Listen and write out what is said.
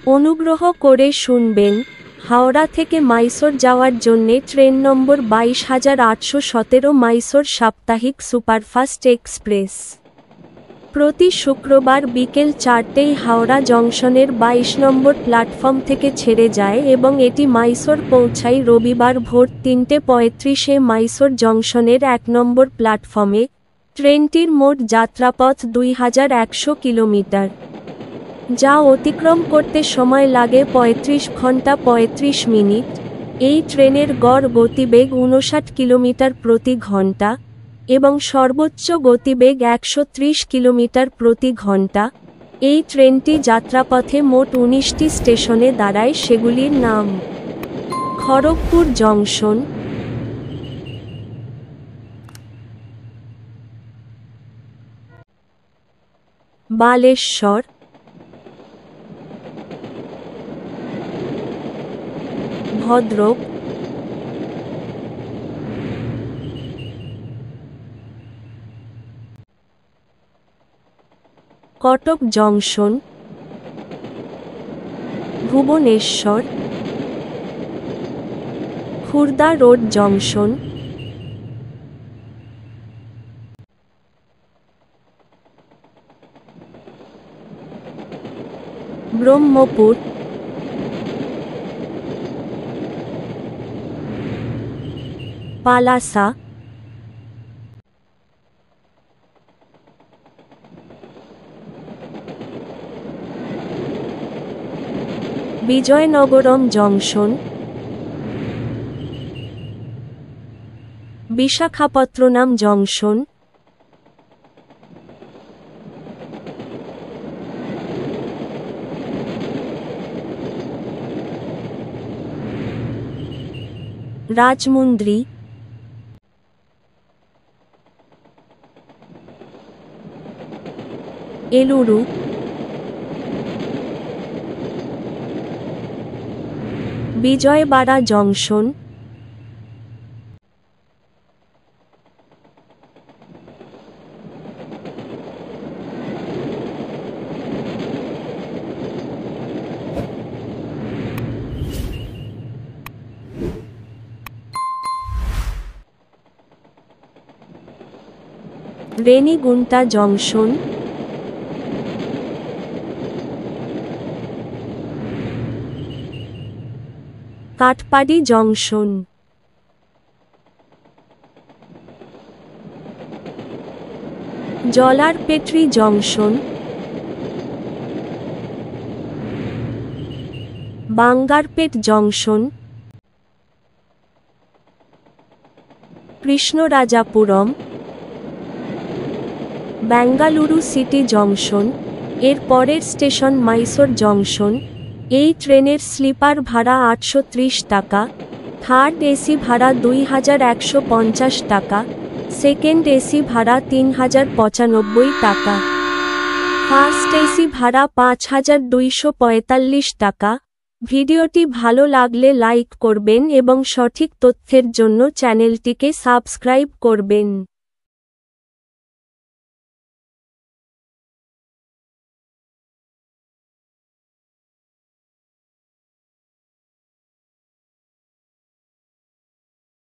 অনুগ্রহ করে শুনবেন, হাওড়া থেকে মাইসোর যাওয়ার জন্যে ট্রেন নম্বর 22,817 মাইসোর সাপ্তাহিক সুপারফাস্ট এক্সপ্রেস প্রতি শুক্রবার বিকেল 4টেয় হাওড়া জংশনের 22 নম্বর প্ল্যাটফর্ম থেকে ছেড়ে যায় এবং এটি মাইসোর পৌঁছায় রবিবার ভোর 3:35-এ মাইসোর জংশনের 1 নম্বর প্ল্যাটফর্মে। ট্রেনটির মোট যাত্রাপথ 2100 কিলোমিটার, যা অতিক্রম করতে সময় লাগে 35 ঘন্টা 35 মিনিট। এই ট্রেনের গড় গতিবেগ 59 কিলোমিটার প্রতি ঘন্টা এবং সর্বোচ্চ গতিবেগ 130 কিলোমিটার প্রতি ঘন্টা। এই ট্রেনটি যাত্রাপথে মোট 19টি স্টেশনে দাঁড়ায়, সেগুলির নাম: Kharagpur junction, Baleshwar, Bhadrak, Cuttack junction, Bhubaneswar, Khurda road junction, Brahmapur, Palasa, Vizianagaram junction, Visakhapatnam junction, Rajahmundry, Eluru, Vijayawada junction, Renigunta junction, Katpadi junction, Jolarpettai junction, Bangarapet junction, Krishnarajapuram, Bengaluru city junction. এর পরের স্টেশন মাইসোর জংশন। এই ট্রেনের স্লিপার ভাড়া 830 টাকা, থার্ড এসি ভাড়া 2150 টাকা, সেকেন্ড এসি ভাড়া 3095 টাকা, ফার্স্ট এসি ভাড়া 5245 টাকা। ভিডিওটি ভালো লাগলে লাইক করবেন এবং সঠিক তথ্যের জন্য চ্যানেলটিকে সাবস্ক্রাইব করবেন।